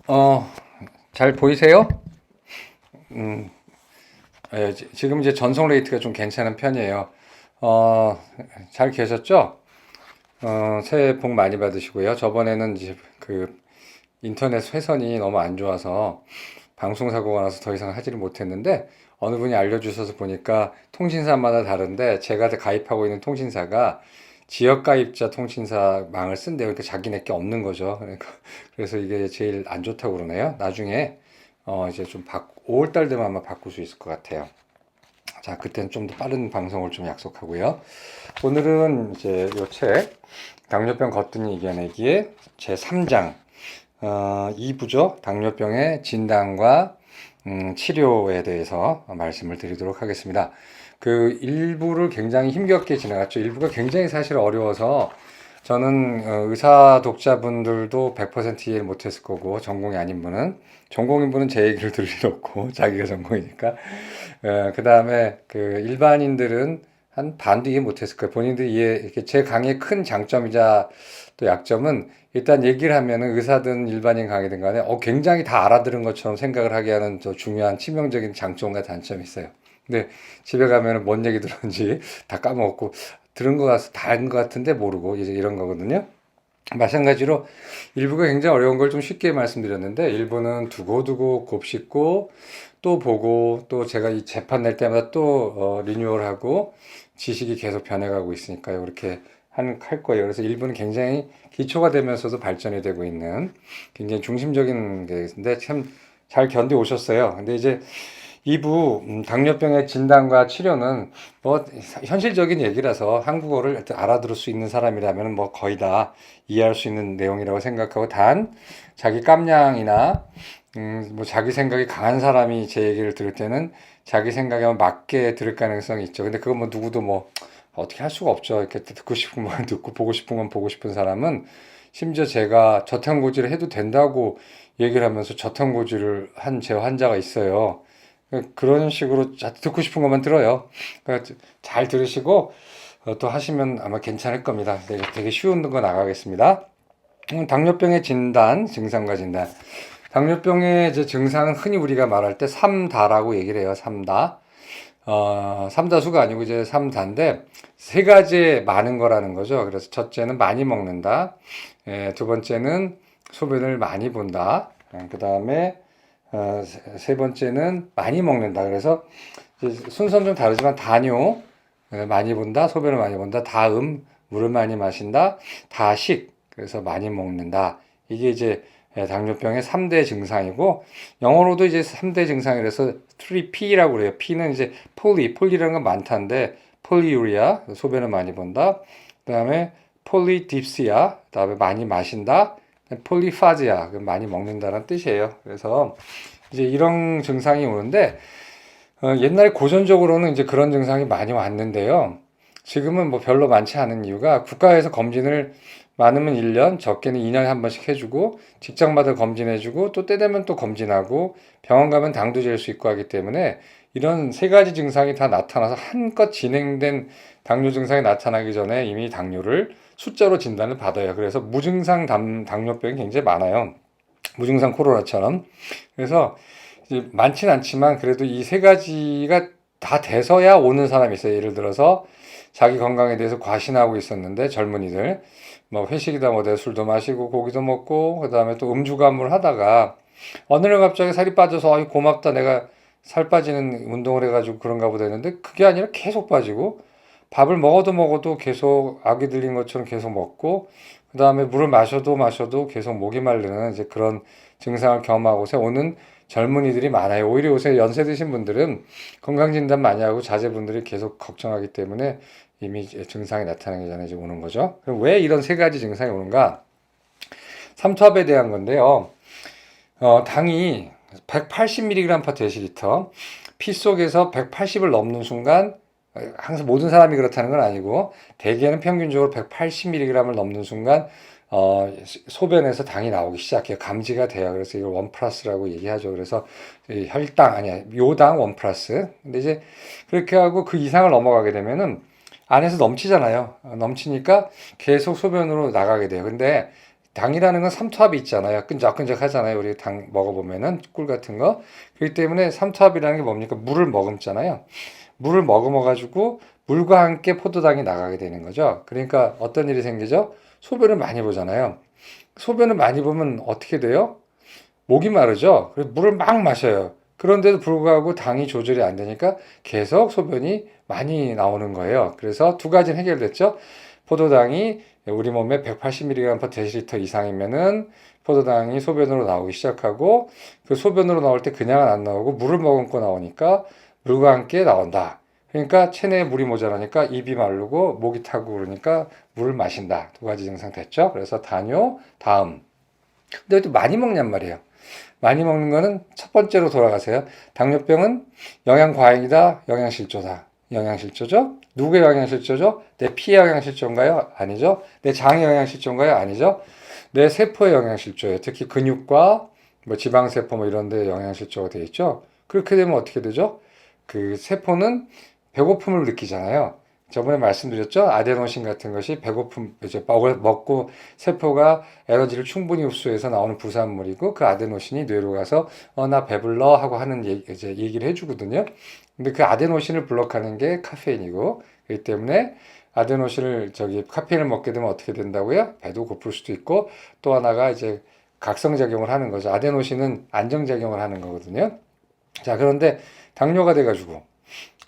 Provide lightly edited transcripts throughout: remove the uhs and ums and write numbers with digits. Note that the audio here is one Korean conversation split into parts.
어, 잘 보이세요? 음, 지금 이제 전송 레이트가 좀 괜찮은 편이에요. 어, 잘 계셨죠? 새해 복 많이 받으시고요. 저번에는 이제 그 인터넷 회선이 너무 안 좋아서 방송 사고가 나서 더 이상 하지를 못했는데 어느 분이 알려주셔서 보니까 통신사마다 다른데 제가 가입하고 있는 통신사가 지역 가입자 통신사 망을 쓴대요. 그러니까 자기네 게 없는 거죠. 그러니까 그래서 이게 제일 안 좋다고 그러네요. 나중에 이제 좀 5월 달 되면 아마 바꿀 수 있을 것 같아요. 자, 그때는 좀 더 빠른 방송을 좀 약속하고요. 오늘은 이제 요 책, 당뇨병 거뜬히 이겨내기의 제 3장, 2부죠. 당뇨병의 진단과 치료에 대해서 말씀을 드리도록 하겠습니다. 그 1부를 굉장히 힘겹게 지나갔죠. 1부가 굉장히 사실 어려워서 저는 의사 독자분들도 100% 이해를 못했을 거고 전공이 아닌 분은 전공인 분은 제 얘기를 들을 일 없고 자기가 전공이니까 그 다음에 그 일반인들은 한 반도 이해 못했을 거예요. 본인들이 이해 이렇게 제 강의의 큰 장점이자 또 약점은 일단 얘기를 하면은 의사든 일반인 강의든 간에 굉장히 다 알아들은 것처럼 생각을 하게 하는 또 중요한 치명적인 장점과 단점이 있어요. 근데 집에 가면은 뭔 얘기 들었는지 다 까먹었고 들은 거 같아 다 한 것 같은데 모르고 이제 이런 거거든요. 마찬가지로 일부가 굉장히 어려운 걸 좀 쉽게 말씀드렸는데 일부는 두고두고 곱씹고 또 보고 또 제가 이 재판 낼 때마다 또 리뉴얼하고 지식이 계속 변해가고 있으니까요. 그렇게 할 거예요. 그래서 일부는 굉장히 기초가 되면서도 발전이 되고 있는 굉장히 중심적인 게인데 참 잘 견뎌 오셨어요. 근데 이제 2부 당뇨병의 진단과 치료는 뭐 현실적인 얘기라서 한국어를 알아들을 수 있는 사람이라면 뭐 거의 다 이해할 수 있는 내용이라고 생각하고 단 자기 깜냥이나 뭐 자기 생각이 강한 사람이 제 얘기를 들을 때는 자기 생각에 맞게 들을 가능성이 있죠. 근데 그건 뭐 누구도 뭐 어떻게 할 수가 없죠. 이렇게 듣고 싶은 건 듣고 보고 싶은 건 보고 싶은 사람은 심지어 제가 저탄고지를 해도 된다고 얘기를 하면서 저탄고지를 한 제 환자가 있어요. 그런 식으로 듣고 싶은 것만 들어요. 그러니까 잘 들으시고 또 하시면 아마 괜찮을 겁니다. 되게 쉬운 거 나가겠습니다. 당뇨병의 진단, 증상과 진단. 당뇨병의 이제 증상은 흔히 우리가 말할 때 3다라고 얘기를 해요. 3다. 3다수가 아니고 이제 3다인데 세 가지 많은 거라는 거죠. 그래서 첫째는 많이 먹는다. 두 번째는 소변을 많이 본다. 그 다음에 세 번째는 많이 먹는다. 그래서 순서는 좀 다르지만 다뇨, 많이 본다, 소변을 많이 본다, 다음, 물을 많이 마신다, 다식, 그래서 많이 먹는다. 이게 이제 당뇨병의 3대 증상이고, 영어로도 이제 3대 증상이라서 3P라고 그래요. P는 이제 폴리라는 건 많다인데, 폴리유리아, 소변을 많이 본다. 그 다음에 폴리딥시아, 그 다음에 많이 마신다. 폴리파지아, 많이 먹는다는 뜻이에요. 그래서 이제 이런 증상이 오는데, 옛날에 고전적으로는 이제 그런 증상이 많이 왔는데요. 지금은 뭐 별로 많지 않은 이유가 국가에서 검진을 많으면 1년, 적게는 2년에 한 번씩 해주고, 직장마다 검진해주고, 또 때 되면 또 검진하고, 병원 가면 당도 잴 수 있고 하기 때문에 이런 세 가지 증상이 다 나타나서 한껏 진행된 당뇨 증상이 나타나기 전에 이미 당뇨를 숫자로 진단을 받아요. 그래서 무증상 당뇨병이 굉장히 많아요. 무증상 코로나처럼. 그래서 이제 많진 않지만 그래도 이 세 가지가 다 돼서야 오는 사람이 있어요. 예를 들어서 자기 건강에 대해서 과신하고 있었는데 젊은이들 뭐 회식이다 뭐다 술도 마시고 고기도 먹고 그다음에 또 음주가무를 하다가 어느 날 갑자기 살이 빠져서 고맙다 내가 살 빠지는 운동을 해가지고 그런가 보다 했는데 그게 아니라 계속 빠지고 밥을 먹어도 계속 아기 들린 것처럼 계속 먹고 그다음에 물을 마셔도 계속 목이 마르는 이제 그런 증상을 경험하고서 오는 젊은이들이 많아요. 오히려 요새 연세 드신 분들은 건강진단 많이 하고 자제분들이 계속 걱정하기 때문에 이미 증상이 나타나기 전에 이제 오는 거죠. 그럼 왜 이런 세 가지 증상이 오는가? 삼투압에 대한 건데요. 당이 180mg/dl 피 속에서 180을 넘는 순간 항상 모든 사람이 그렇다는 건 아니고 대개는 평균적으로 180mg을 넘는 순간 소변에서 당이 나오기 시작해요. 감지가 돼요. 그래서 이걸 원 플러스라고 얘기하죠. 그래서 혈당 아니야 요당 원 플러스. 근데 이제 그렇게 하고 그 이상을 넘어가게 되면은 안에서 넘치잖아요. 넘치니까 계속 소변으로 나가게 돼요. 근데 당이라는 건 삼투압이 있잖아요. 끈적끈적하잖아요. 우리 당 먹어보면은 꿀 같은 거. 그렇기 때문에 삼투압이라는 게 뭡니까? 물을 머금잖아요. 물을 머금어가지고 물과 함께 포도당이 나가게 되는 거죠. 그러니까 어떤 일이 생기죠? 소변을 많이 보잖아요. 소변을 많이 보면 어떻게 돼요? 목이 마르죠. 그래서 물을 막 마셔요. 그런데도 불구하고 당이 조절이 안 되니까 계속 소변이 많이 나오는 거예요. 그래서 두 가지는 해결됐죠. 포도당이 우리 몸에 180mg/dL 이상이면은 포도당이 소변으로 나오기 시작하고 그 소변으로 나올 때 그냥은 안 나오고 물을 머금고 나오니까 물과 함께 나온다. 그러니까 체내에 물이 모자라니까 입이 마르고 목이 타고 그러니까 물을 마신다. 두 가지 증상 됐죠. 그래서 당뇨 다음. 근데 또 많이 먹냔 말이에요. 많이 먹는 거는 첫 번째로 돌아가세요. 당뇨병은 영양 과잉이다, 영양실조다. 영양실조죠? 누구의 영양실조죠? 내 피의 영양실조인가요? 아니죠. 내 장의 영양실조인가요? 아니죠. 내 세포의 영양실조예요. 특히 근육과 뭐 지방세포 뭐 이런 데 영양실조가 되어 있죠. 그렇게 되면 어떻게 되죠? 그 세포는 배고픔을 느끼잖아요. 저번에 말씀드렸죠? 아데노신 같은 것이 배고픔, 이제 먹고 세포가 에너지를 충분히 흡수해서 나오는 부산물이고 그 아데노신이 뇌로 가서 나 배불러 하고 하는 이제 얘기를 해주거든요. 근데 그 아데노신을 블록하는 게 카페인이고 그렇기 때문에 아데노신을 카페인을 먹게 되면 어떻게 된다고요? 배도 고플 수도 있고 또 하나가 이제 각성작용을 하는 거죠. 아데노신은 안정작용을 하는 거거든요. 자, 그런데 당뇨가 돼가지고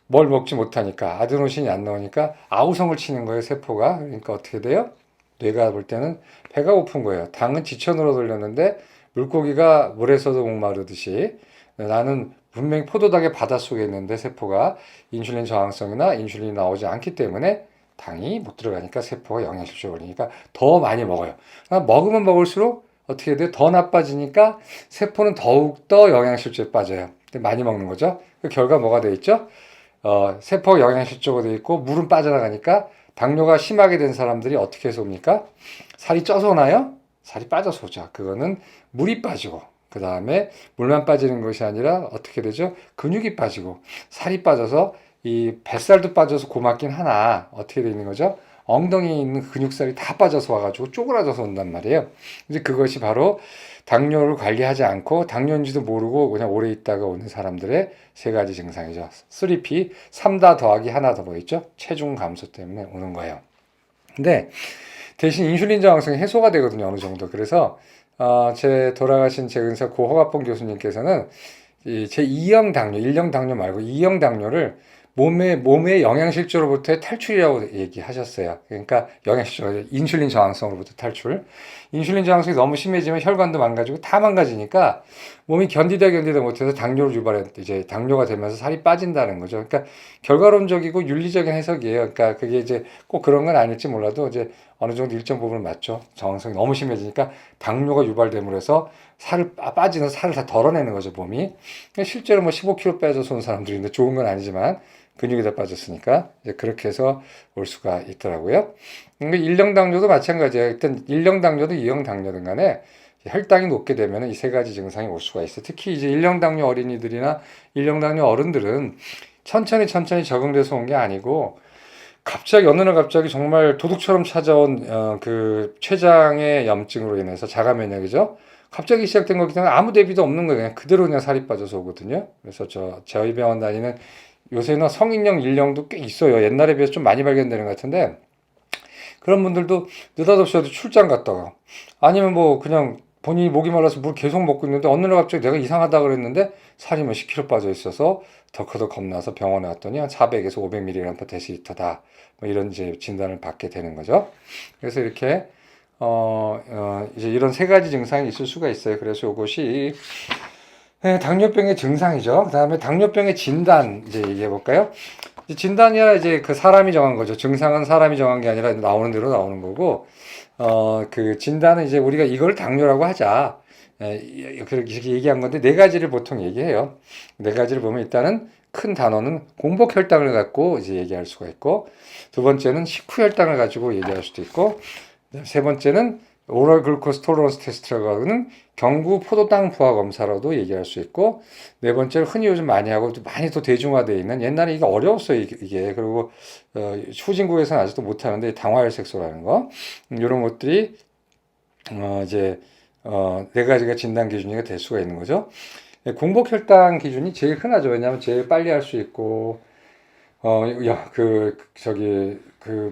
뭘 먹지 못하니까 아데노신이 안 나오니까 아우성을 치는 거예요, 세포가. 그러니까 어떻게 돼요? 뇌가 볼 때는 배가 고픈 거예요. 당은 지천으로 돌렸는데 물고기가 물에서도 목마르듯이 나는 분명히 포도당의 바닷속에 있는데 세포가 인슐린 저항성이나 인슐린이 나오지 않기 때문에 당이 못 들어가니까 세포가 영양실조 걸리니까 더 많이 먹어요. 먹으면 먹을수록 어떻게 돼요? 더 나빠지니까 세포는 더욱더 영양실조에 빠져요. 많이 먹는 거죠. 그 결과 뭐가 돼 있죠? 세포 영양실조가 돼 있고 물은 빠져나가니까 당뇨가 심하게 된 사람들이 어떻게 해서 옵니까? 살이 쪄서 오나요? 살이 빠져서 오죠. 그거는 물이 빠지고 그 다음에 물만 빠지는 것이 아니라 어떻게 되죠? 근육이 빠지고 살이 빠져서 이 뱃살도 빠져서 고맙긴 하나 어떻게 되는 거죠? 엉덩이에 있는 근육살이 다 빠져서 와가지고 쪼그라져서 온단 말이에요. 이제 그것이 바로 당뇨를 관리하지 않고 당뇨인지도 모르고 그냥 오래 있다가 오는 사람들의 세 가지 증상이죠. 3P, 3다 더하기 하나 더 보였죠? 체중 감소 때문에 오는 거예요. 근데 대신 인슐린 저항성이 해소가 되거든요. 어느 정도. 그래서 돌아가신 제 은사 고 허갑봉 교수님께서는 제 2형 당뇨, 1형 당뇨 말고 2형 당뇨를 몸의 영양실조로부터의 탈출이라고 얘기하셨어요. 그러니까 영양실조, 인슐린 저항성으로부터 탈출. 인슐린 저항성이 너무 심해지면 혈관도 망가지고 다 망가지니까 몸이 견디다 못해서 당뇨를 이제 당뇨가 되면서 살이 빠진다는 거죠. 그러니까 결과론적이고 윤리적인 해석이에요. 그러니까 그게 이제 꼭 그런 건 아닐지 몰라도 이제 어느 정도 일정 부분은 맞죠. 저항성이 너무 심해지니까 당뇨가 유발됨으로 해서 빠지는 살을 다 덜어내는 거죠, 몸이. 실제로 뭐 15kg 빼져서 온 사람들이 있는데 좋은 건 아니지만 근육이 다 빠졌으니까 이제 그렇게 해서 올 수가 있더라고요. 그러니까 1형 당뇨도 마찬가지예요. 일단 1형 당뇨도 2형 당뇨든 간에 혈당이 높게 되면 이 세 가지 증상이 올 수가 있어요. 특히 이제 1형 당뇨 어린이들이나 1형 당뇨 어른들은 천천히 적응돼서 온 게 아니고 갑자기 어느 날 갑자기 정말 도둑처럼 찾아온 그 췌장의 염증으로 인해서 자가 면역이죠. 갑자기 시작된 거기 때문에 아무 대비도 없는 거예요. 그냥 그대로 그냥 살이 빠져서 오거든요. 그래서 저희 병원 다니는 요새는 성인형 1형도 꽤 있어요. 옛날에 비해서 좀 많이 발견되는 것 같은데 그런 분들도 느닷없이 어디 출장 갔다가 아니면 뭐 그냥 본인이 목이 말라서 물 계속 먹고 있는데 어느 날 갑자기 내가 이상하다 그랬는데 살이 뭐 10kg 빠져 있어서 덜커덕 겁나서 병원에 왔더니 한 400에서 500mg/dl다. 뭐 이런 이제 진단을 받게 되는 거죠. 그래서 이렇게 이제 이런 세 가지 증상이 있을 수가 있어요. 그래서 이것이 당뇨병의 증상이죠. 그다음에 당뇨병의 진단 이제 얘기해 볼까요? 진단이야 이제 그 사람이 정한 거죠. 증상은 사람이 정한 게 아니라 나오는 대로 나오는 거고, 그 진단은 이제 우리가 이걸 당뇨라고 하자. 그렇게 얘기한 건데 네 가지를 보통 얘기해요. 네 가지를 보면 일단은 큰 단어는 공복 혈당을 갖고 이제 얘기할 수가 있고, 두 번째는 식후 혈당을 가지고 얘기할 수도 있고, 세 번째는 오럴 글루코스 톨러런스 테스트라고 하는 경구 포도당 부하 검사로도 얘기할 수 있고, 네 번째로 흔히 요즘 많이 하고 많이 또 대중화되어 있는, 옛날에 이게 어려웠어요 이게. 그리고 후진국에서는 아직도 못하는데 당화혈색소라는 거, 이런 것들이 이제 네 가지가 진단 기준이 될 수가 있는 거죠. 공복 혈당 기준이 제일 흔하죠. 왜냐하면 제일 빨리 할 수 있고 저기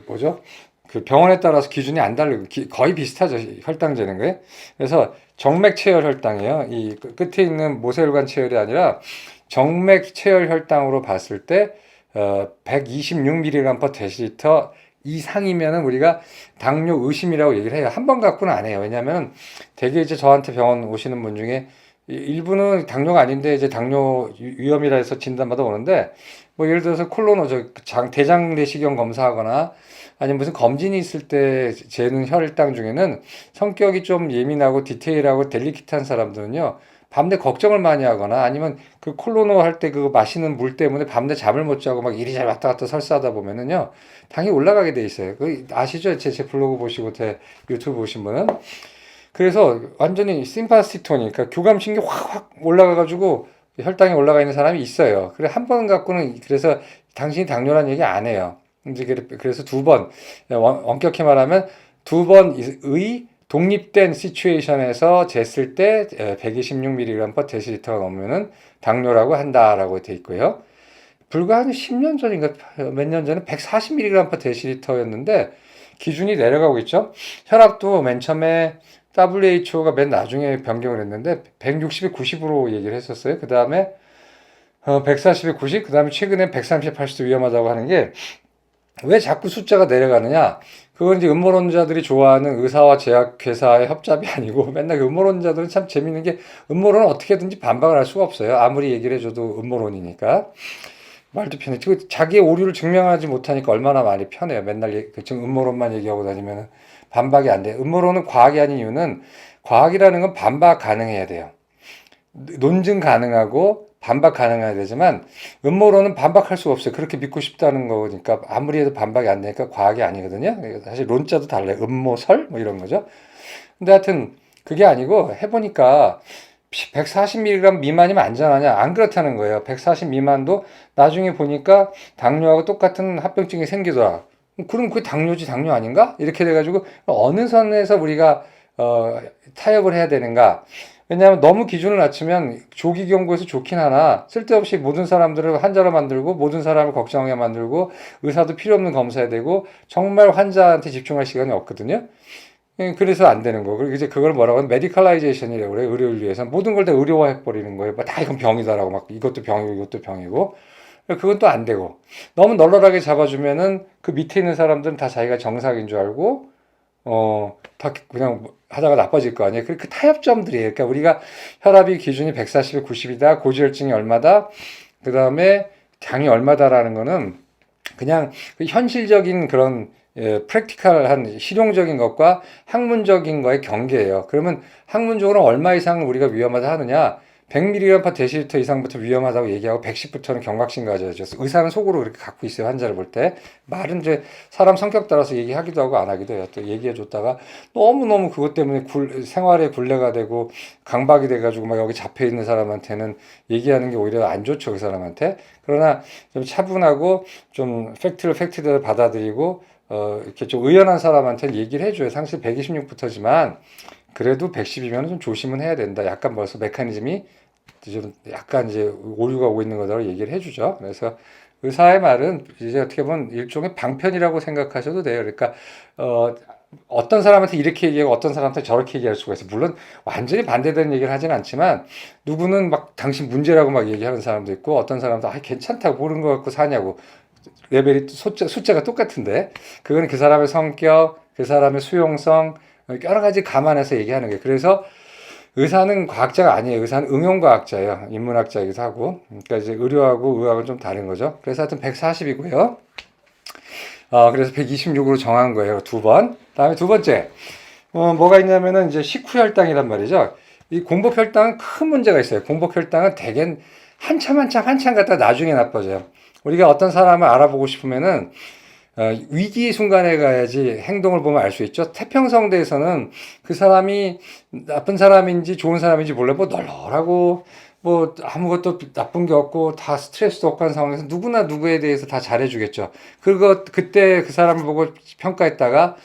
뭐죠? 그 병원에 따라서 기준이 안 다르고 거의 비슷하죠. 혈당 재는 거에. 그래서 정맥 체열 혈당이에요. 이 끝에 있는 모세혈관 체열이 아니라 정맥 체열 혈당으로 봤을 때 126mg/dL 이상이면은 우리가 당뇨 의심이라고 얘기를 해요. 한 번 갖고는 안 해요. 왜냐하면 대개 이제 저한테 병원 오시는 분 중에 일부는 당뇨가 아닌데 이제 당뇨 위험이라 해서 진단받아 오는데 뭐 예를 들어서 대장 내시경 검사하거나 아니면 무슨 검진이 있을 때 재는 혈당 중에는 성격이 좀 예민하고 디테일하고 델리키트한 사람들은요. 밤새 걱정을 많이 하거나 아니면 그 콜로노 할 때 그 마시는 물 때문에 밤새 잠을 못 자고 막 이리저리 왔다 갔다 설사하다 보면은요. 당이 올라가게 돼 있어요. 그 아시죠? 제 블로그 보시고 유튜브 보신 분은. 그래서 완전히 심파시토니, 그러니까 교감신경 확 올라가가지고 혈당이 올라가 있는 사람이 있어요. 그래 한 번 갖고는 그래서 당신이 당뇨란 얘기 안 해요. 이제 그래서 두 번, 엄격히 말하면 두 번의 독립된 시츄에이션에서 쟀을 때 126mg/dL가 넘으면은 당뇨라고 한다라고 돼 있고요. 불과 한 10년 전인가 몇 년 전에 140mg/dL였는데 기준이 내려가고 있죠. 혈압도 맨 처음에 WHO가 맨 나중에 변경을 했는데 160에 90으로 얘기를 했었어요. 그 다음에 140에 90, 그 다음에 최근에 130, 80도 위험하다고 하는 게 왜 자꾸 숫자가 내려가느냐? 그건 이제 음모론자들이 좋아하는 의사와 제약회사의 협잡이 아니고 맨날 그 음모론자들은 참 재밌는 게 음모론은 어떻게든지 반박을 할 수가 없어요. 아무리 얘기를 해줘도 음모론이니까. 말도 편해. 자기의 오류를 증명하지 못하니까 얼마나 많이 편해요. 맨날 지금 음모론만 얘기하고 다니면 반박이 안 돼. 음모론은 과학이 아닌 이유는 과학이라는 건 반박 가능해야 돼요. 논증 가능하고 반박 가능해야 되지만 음모론은 반박할 수가 없어요. 그렇게 믿고 싶다는 거니까 아무리 해도 반박이 안 되니까 과학이 아니거든요. 사실 논자도 달라요. 음모설 뭐 이런 거죠. 근데 하여튼 그게 아니고 해보니까 140mg 미만이면 안전하냐? 안 그렇다는 거예요. 140 미만도 나중에 보니까 당뇨하고 똑같은 합병증이 생기더라. 그럼 그게 당뇨지 당뇨 아닌가? 이렇게 돼가지고 어느 선에서 우리가 타협을 해야 되는가? 왜냐하면 너무 기준을 낮추면 조기 경고에서 좋긴 하나 쓸데없이 모든 사람들을 환자로 만들고 모든 사람을 걱정하게 만들고 의사도 필요 없는 검사해야 되고 정말 환자한테 집중할 시간이 없거든요. 그래서 안 되는 거. 그리고 이제 그걸 뭐라고 하면 메디컬라이제이션이라고 그래요. 의료를 위해서 모든 걸 다 의료화해 버리는 거예요. 다 이건 병이다라고 막 이것도 병이고 이것도 병이고. 그건 또 안 되고. 너무 널널하게 잡아주면은 그 밑에 있는 사람들은 다 자기가 정상인 줄 알고 다 그냥 하다가 나빠질 거 아니에요. 그 타협점들이에요. 그러니까 우리가 혈압이 기준이 140에 90이다. 고지혈증이 얼마다. 그 다음에 당이 얼마다라는 거는 그냥 그 현실적인 그런 프랙티컬한 실용적인 것과 학문적인 거의 경계예요. 그러면 학문적으로 얼마 이상 우리가 위험하다 하느냐? 100mg/dL 이상부터 위험하다고 얘기하고 110부터는 경각심 가져야죠. 의사는 속으로 그렇게 갖고 있어요. 환자를 볼 때. 말은 이제 사람 성격 따라서 얘기하기도 하고 안 하기도 해요. 또 얘기해 줬다가 너무너무 그것 때문에 생활에 굴레가 되고 강박이 돼가지고 막 여기 잡혀 있는 사람한테는 얘기하는 게 오히려 안 좋죠. 그 사람한테. 그러나 좀 차분하고 좀 팩트대로 받아들이고 이렇게 좀 의연한 사람한테는 얘기를 해줘요. 상시 126부터지만 그래도 110이면 좀 조심은 해야 된다. 약간 벌써 메커니즘이 좀 약간 이제 오류가 오고 있는 거다라고 얘기를 해주죠. 그래서 의사의 말은 이제 어떻게 보면 일종의 방편이라고 생각하셔도 돼요. 그러니까 어떤 사람한테 이렇게 얘기하고 어떤 사람한테 저렇게 얘기할 수가 있어요. 물론 완전히 반대되는 얘기를 하진 않지만 누구는 막 당신 문제라고 막 얘기하는 사람도 있고 어떤 사람도 괜찮다고 모르는 거 갖고 사냐고 레벨이 숫자가 똑같은데 그거는 그 사람의 성격, 그 사람의 수용성 여러 가지 감안해서 얘기하는 거예요. 그래서 의사는 과학자가 아니에요. 의사는 응용과학자예요. 인문학자이기도 하고. 그러니까 이제 의료하고 의학은 좀 다른 거죠. 그래서 하여튼 140이고요. 그래서 126으로 정한 거예요. 두 번. 다음에 두 번째. 뭐가 있냐면은 이제 식후혈당이란 말이죠. 이 공복혈당은 큰 문제가 있어요. 공복혈당은 대개 한참 갔다 나중에 나빠져요. 우리가 어떤 사람을 알아보고 싶으면은 위기 순간에 가야지 행동을 보면 알 수 있죠. 태평성대에서는 그 사람이 나쁜 사람인지 좋은 사람인지 몰라 뭐 널널하고 뭐 아무것도 나쁜 게 없고 다 스트레스도 없고 한 상황에서 누구나 누구에 대해서 다 잘해주겠죠. 그거 그때 그 사람을 보고 평가했다가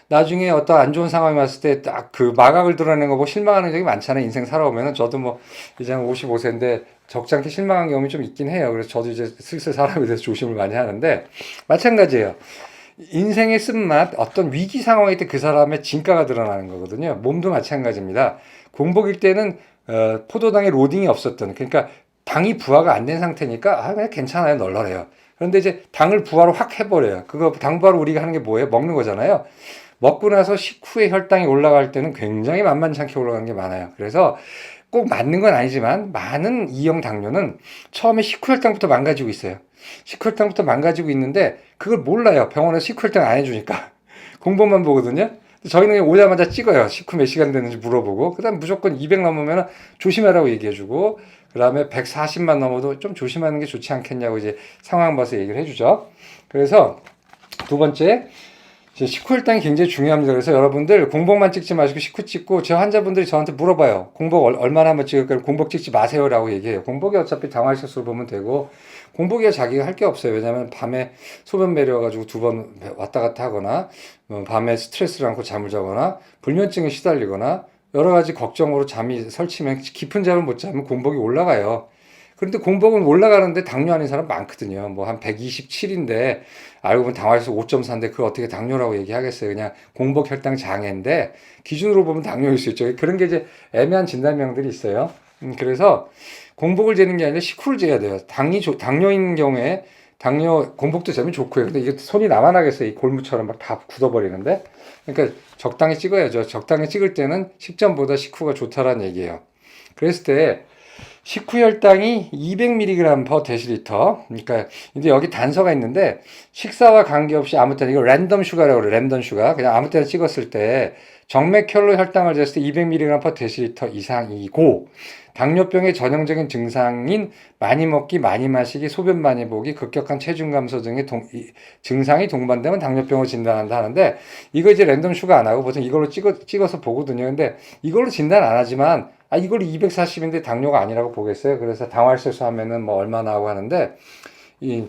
나중에 어떤 안 좋은 상황이 왔을 때 딱 그 마각을 드러내는 거 보고 실망하는 적이 많잖아요. 인생 살아오면은 저도 뭐 이제 한 55세인데 적지 않게 실망한 경험이 좀 있긴 해요. 그래서 저도 이제 슬슬 사람에 대해서 조심을 많이 하는데 마찬가지예요. 인생의 쓴맛, 어떤 위기 상황일 때 그 사람의 진가가 드러나는 거거든요. 몸도 마찬가지입니다. 공복일 때는 포도당에 로딩이 없었던, 그러니까 당이 부화가 안 된 상태니까 그냥 괜찮아요, 널널해요. 그런데 이제 당을 부화로 확 해버려요. 그거 당 부화로 우리가 하는 게 뭐예요? 먹는 거잖아요. 먹고 나서 식후에 혈당이 올라갈 때는 굉장히 만만찮게 올라가는 게 많아요. 그래서 꼭 맞는 건 아니지만 많은 이형 당뇨는 처음에 식후혈당부터 망가지고 있어요. 식후혈당부터 망가지고 있는데 그걸 몰라요. 병원에서 식후혈당 안 해주니까. 공복만 보거든요. 저희는 오자마자 찍어요. 식후 몇 시간 됐는지 물어보고. 그 다음 무조건 200 넘으면 조심하라고 얘기해주고, 그 다음에 140만 넘어도 좀 조심하는 게 좋지 않겠냐고 이제 상황 봐서 얘기를 해주죠. 그래서 두 번째, 식후혈당이 굉장히 중요합니다. 그래서 여러분들 공복만 찍지 마시고 식후 찍고, 제 환자분들이 저한테 물어봐요. 공복 얼마나 한번 찍을까요? 공복 찍지 마세요라고 얘기해요. 공복이 어차피 당화혈색소를 보면 되고, 공복이야 자기가 할 게 없어요. 왜냐하면 밤에 소변 매려가지고 두 번 왔다 갔다 하거나, 밤에 스트레스를 안고 잠을 자거나, 불면증에 시달리거나, 여러 가지 걱정으로 잠이 설치면 깊은 잠을 못 자면 공복이 올라가요. 그런데 공복은 올라가는데 당뇨 아닌 사람 많거든요. 뭐 한 127인데 알고 보면 당화혈색 5.4인데 그걸 어떻게 당뇨라고 얘기하겠어요. 그냥 공복 혈당 장애인데 기준으로 보면 당뇨일 수 있죠. 그런 게 이제 애매한 진단명들이 있어요. 그래서 공복을 재는 게 아니라 식후를 재야 돼요. 당뇨인 경우에 당뇨 공복도 재면 좋고요. 근데 이게 손이 남아나겠어요. 이 골무처럼 막 다 굳어버리는데. 그러니까 적당히 찍어야죠. 적당히 찍을 때는 식전보다 식후가 좋다라는 얘기예요. 그랬을 때 식후 혈당이 200mg per 데시리터. 그러니까 근데 여기 단서가 있는데 식사와 관계없이 아무 때나 이거 랜덤 슈가라고 그래요. 랜덤 슈가. 그냥 아무 때나 찍었을 때 정맥혈로 혈당을 쟀을 때 200mg per 데시리터 이상이고 당뇨병의 전형적인 증상인 많이 먹기, 많이 마시기, 소변 많이 보기, 급격한 체중 감소 등의 증상이 동반되면 당뇨병을 진단한다 하는데 이거 이제 랜덤 슈가 안 하고 보통 이걸로 찍어서 보거든요. 근데 이걸로 진단 안 하지만 이걸로 240인데 당뇨가 아니라고 보겠어요. 그래서 당화혈색소 하면은 뭐 얼마나 하고 하는데 이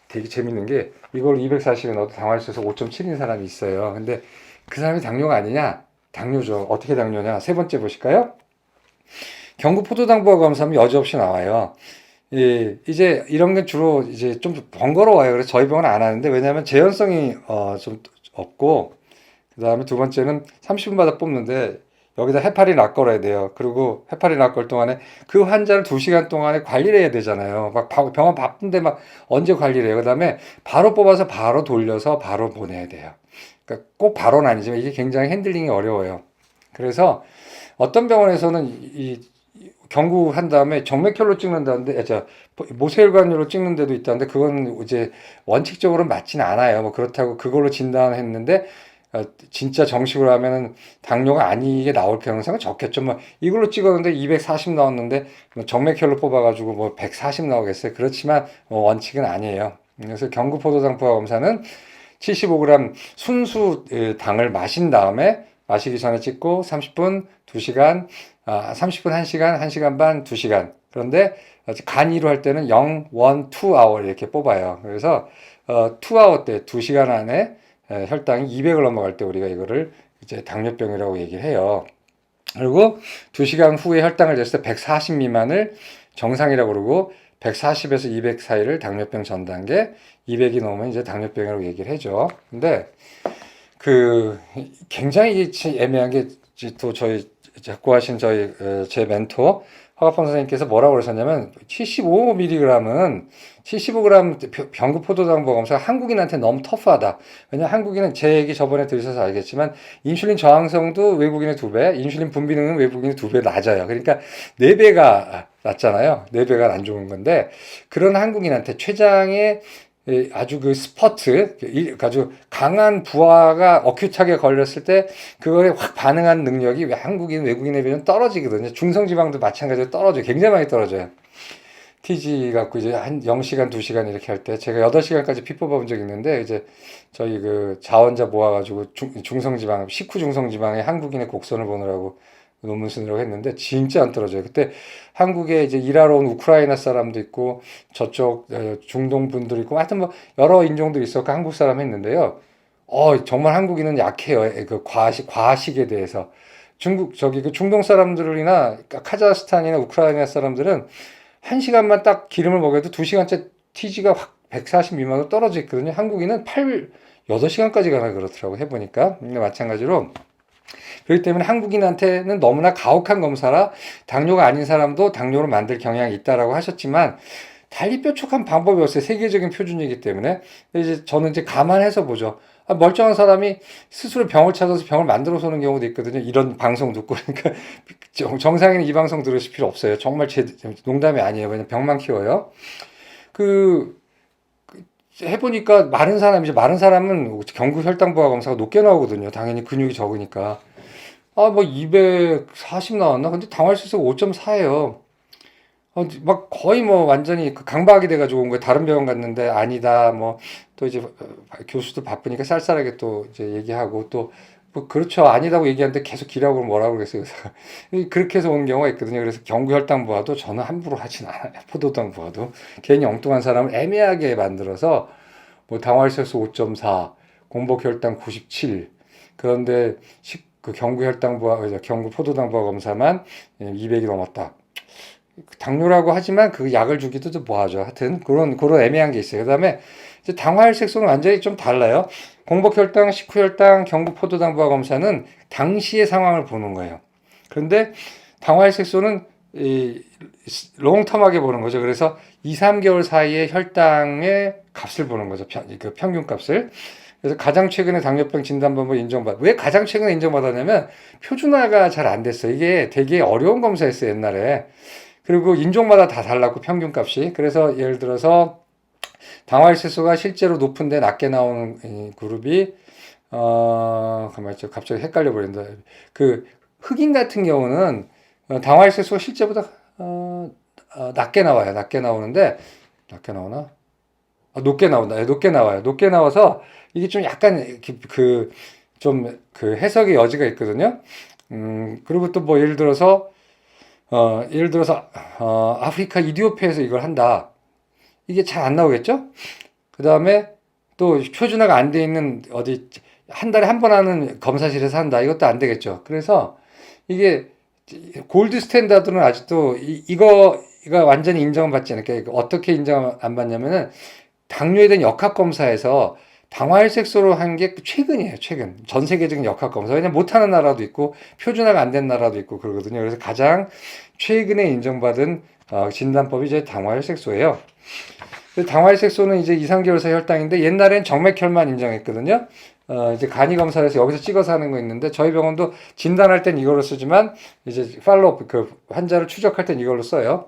되게 재밌는 게 이걸 240에 넣어도 당화혈색소 5.7인 사람이 있어요. 근데 그 사람이 당뇨가 아니냐? 당뇨죠. 어떻게 당뇨냐? 세 번째 보실까요? 경구 포도당부화 검사하면 여지없이 나와요. 이제 이런 게 주로 이제 좀 번거로워요. 그래서 저희 병원은 안 하는데 왜냐하면 재현성이 좀 없고 그 다음에 두 번째는 30분마다 뽑는데 여기다 헤파린 락 걸어야 돼요. 그리고 헤파린 락 걸 동안에 그 환자를 2시간 동안에 관리를 해야 되잖아요. 막 병원 바쁜데 막 언제 관리를 해요. 그 다음에 바로 뽑아서 바로 돌려서 바로 보내야 돼요. 그러니까 꼭 바로는 아니지만 이게 굉장히 핸들링이 어려워요. 그래서 어떤 병원에서는 이 경구한 다음에 정맥혈로 찍는다는데, 모세혈관으로 찍는 데도 있다는데, 그건 이제 원칙적으로 맞지는 않아요. 뭐 그렇다고 그걸로 진단했는데, 진짜 정식으로 하면은 당뇨가 아니게 나올 가능성은 적겠죠. 뭐 이걸로 찍었는데 240 나왔는데 뭐 정맥혈로 뽑아가지고 뭐 140 나오겠어요. 그렇지만 원칙은 아니에요. 그래서 경구포도당 부화 검사는 75g 순수 당을 마신 다음에 마시기 전에 찍고 30분, 2시간, 30분, 1시간, 1시간 반, 2시간. 그런데 간이로 할 때는 0, 1, 2hour 이렇게 뽑아요. 그래서 2hour 때 2시간 안에 혈당이 200을 넘어갈 때 우리가 이거를 이제 당뇨병이라고 얘기를 해요. 그리고 2시간 후에 혈당을 쟀을 때 140 미만을 정상이라고 그러고 140에서 200 사이를 당뇨병 전 단계, 200이 넘으면 이제 당뇨병이라고 얘기를 하죠. 근데 그 굉장히 애매한 게 또 저희 자꾸 하신 제 멘토 화갑봉 선생님께서 뭐라고 그러셨냐면 75mg은 75g 병구 포도당 보검사 한국인한테 너무 터프하다. 왜냐면 한국인은 제 얘기 저번에 들으셔서 알겠지만 인슐린 저항성도 외국인의 2배, 인슐린 분비능은 외국인의 2배 낮아요. 그러니까 4배가 낮잖아요. 4배가 안 좋은 건데 그런 한국인한테 췌장의 아주 그 스퍼트, 아주 강한 부하가 어큐트하게 걸렸을 때 그거에 확 반응한 능력이 한국인, 외국인에 비하면 떨어지거든요. 중성지방도 마찬가지로 떨어져요. 굉장히 많이 떨어져요. TG 갖고 이제 한 0시간, 2시간 이렇게 할 때 제가 8시간까지 피 뽑아본 적이 있는데 이제 저희 그 자원자 모아가지고 중성지방, 식후 중성지방에 한국인의 곡선을 보느라고 논문 쓰느라고 했는데 진짜 안 떨어져요. 그때 한국에 이제 일하러 온 우크라이나 사람도 있고 저쪽 중동 분들 있고 하여튼 뭐 여러 인종들이 있었고 한국 사람 했는데요. 정말 한국인은 약해요. 그 과식에 대해서. 저기 그 중동 사람들이나 카자흐스탄이나 우크라이나 사람들은 한 시간만 딱 기름을 먹여도 두 시간째 TG가 확 140 미만으로 떨어져 있거든요. 한국인은 8시간까지 가나 그렇더라고 해보니까. 근데 마찬가지로 그렇기 때문에 한국인한테는 너무나 가혹한 검사라 당뇨가 아닌 사람도 당뇨로 만들 경향이 있다라고 하셨지만 달리 뾰족한 방법이 없어요. 세계적인 표준이기 때문에. 이제 저는 이제 감안해서 보죠. 멀쩡한 사람이 스스로 병을 찾아서 병을 만들어서 오는 경우도 있거든요. 이런 방송 듣고. 그러니까 정상인은 이 방송 들으실 필요 없어요. 정말 농담이 아니에요. 왜냐면 병만 키워요. 그, 해보니까 마른 사람은 경구 혈당부하 검사가 높게 나오거든요. 당연히 근육이 적으니까. 뭐 240 나왔나? 근데 당화혈색소가 5.4예요. 막 거의 뭐 완전히 그 강박이 돼가지고 온 거예요. 다른 병원 갔는데 아니다. 뭐 또 이제 교수도 바쁘니까 쌀쌀하게 또 이제 얘기하고 또 뭐 그렇죠. 아니다고 얘기하는데 계속 기라고 뭐라고 그랬어요. 그래서 그렇게 해서 오는 경우가 있거든요. 그래서 경구혈당 부하도 저는 함부로 하진 않아요. 포도당 부하도 괜히 엉뚱한 사람을 애매하게 만들어서 뭐 당화혈색소 5.4, 공복혈당 97. 그런데 그 경구혈당 부하, 경구 포도당 부하 검사만 200이 넘었다. 당뇨라고 하지만 그 약을 주기도 좀 뭐하죠. 하여튼 그런 애매한 게 있어요. 그다음에 이제 당화혈색소는 완전히 좀 달라요. 공복혈당, 식후혈당, 경부포도당 부하 검사는 당시의 상황을 보는 거예요. 그런데 당화혈색소는 이 롱텀하게 보는 거죠. 그래서 2, 3개월 사이에 혈당의 값을 보는 거죠. 그 평균 값을. 그래서 가장 최근에 당뇨병 진단법을 왜 가장 최근에 인정받았냐면 표준화가 잘 안 됐어요. 이게 되게 어려운 검사였어요, 옛날에. 그리고 인종마다 다 달랐고 평균값이. 그래서 예를 들어서 당화혈색소가 실제로 높은데 낮게 나오는 이 그룹이 가만 있죠. 갑자기 헷갈려 버린다. 그 흑인 같은 경우는 당화혈색소가 실제보다 낮게 나와요. 낮게 나오는데 낮게 나오나? 높게 나온다. 네, 높게 나와요. 높게 나와서 이게 좀 약간 좀 그 해석의 여지가 있거든요. 그리고 또 뭐 예를 들어서 아프리카 이디오피아에서 이걸 한다. 이게 잘 안 나오겠죠? 그 다음에 또 표준화가 안 돼 있는 어디 한 달에 한 번 하는 검사실에서 한다. 이것도 안 되겠죠. 그래서 이게 골드 스탠다드는 아직도 이거가 완전히 인정을 받지 않을까. 어떻게 인정 안 받냐면은 당뇨에 대한 역학 검사에서 당화혈색소로 한 게 최근이에요, 최근. 전 세계적인 역학 검사. 왜냐면 못하는 나라도 있고, 표준화가 안 된 나라도 있고 그러거든요. 그래서 가장 최근에 인정받은 진단법이 이제 당화혈색소예요. 당화혈색소는 이제 2, 3개월 사이 혈당인데, 옛날엔 정맥혈만 인정했거든요. 이제 간이 검사에서 여기서 찍어서 하는 거 있는데, 저희 병원도 진단할 땐 이걸로 쓰지만, 이제 팔로업, 그 환자를 추적할 땐 이걸로 써요.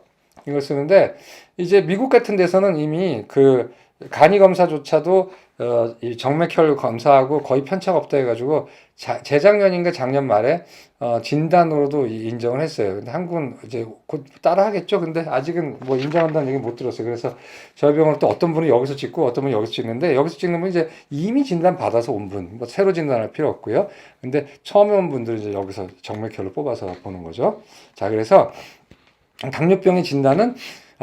이걸 쓰는데, 이제 미국 같은 데서는 이미 그 간이 검사조차도 이 정맥혈 검사하고 거의 편차가 없다 해가지고 재작년인가 작년 말에 진단으로도 인정을 했어요. 근데 한국은 이제 곧 따라 하겠죠. 근데 아직은 뭐 인정한다는 얘기 못 들었어요. 그래서 저희 병원은 또 어떤 분이 여기서 찍고 어떤 분이 여기서 찍는데 여기서 찍는 분이 이제 이미 진단 받아서 온 분, 뭐 새로 진단할 필요 없고요. 근데 처음에 온 분들은 이제 여기서 정맥혈을 뽑아서 보는 거죠. 자, 그래서 당뇨병의 진단은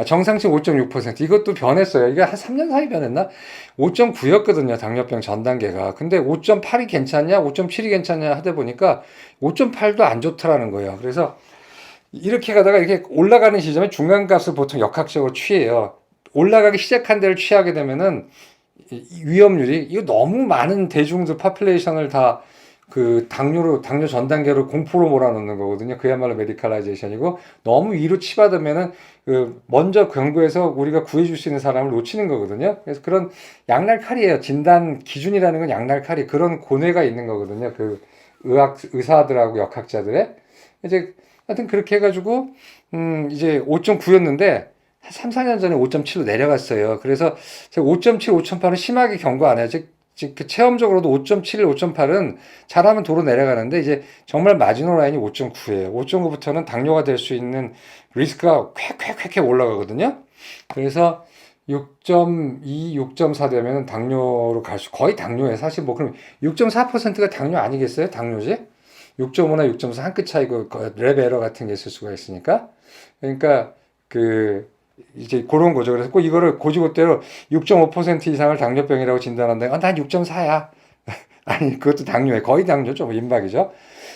정상치 5.6%. 이것도 변했어요. 이게 한 3년 사이 변했나? 5.9였거든요. 당뇨병 전 단계가. 근데 5.8이 괜찮냐? 5.7이 괜찮냐? 하다 보니까 5.8도 안 좋더라는 거예요. 그래서 이렇게 가다가 이렇게 올라가는 시점에 중간값을 보통 역학적으로 취해요. 올라가기 시작한 데를 취하게 되면은 위험률이 이거 너무 많은 대중들 파퓰레이션을 다 그 당뇨 전 단계로 공포로 몰아넣는 거거든요. 그야말로 메디컬라이제이션이고 너무 위로 치받으면은 그 먼저 경고해서 우리가 구해줄 수 있는 사람을 놓치는 거거든요. 그래서 그런 양날칼이에요. 진단 기준이라는 건 양날칼이 그런 고뇌가 있는 거거든요. 그 의사들하고 역학자들의 이제 하여튼 그렇게 해가지고 이제 5.9였는데 3, 4년 전에 5.7로 내려갔어요. 그래서 제가 5.7, 5.8은 심하게 경고 안 해요. 즉, 그 체험적으로도 5.7, 5.8은 잘하면 도로 내려가는데 이제 정말 마지노 라인이 5.9예요. 5.9부터는 당뇨가 될 수 있는 리스크가 쾌쾌쾌쾌 올라가거든요. 그래서 6.2, 6.4 되면 당뇨로 거의 당뇨예요. 사실 뭐 그럼 6.4%가 당뇨 아니겠어요? 당뇨지? 6.5나 6.4 한 끗 차이고 랩 에러 같은 게 있을 수가 있으니까. 그러니까 그 이제 그런 거죠. 그래서 꼭 이거를 고지고대로 6.5% 이상을 당뇨병이라고 진단한다. 난 6.4야. 아니, 그것도 당뇨에 거의 당뇨죠. 뭐 임박이죠.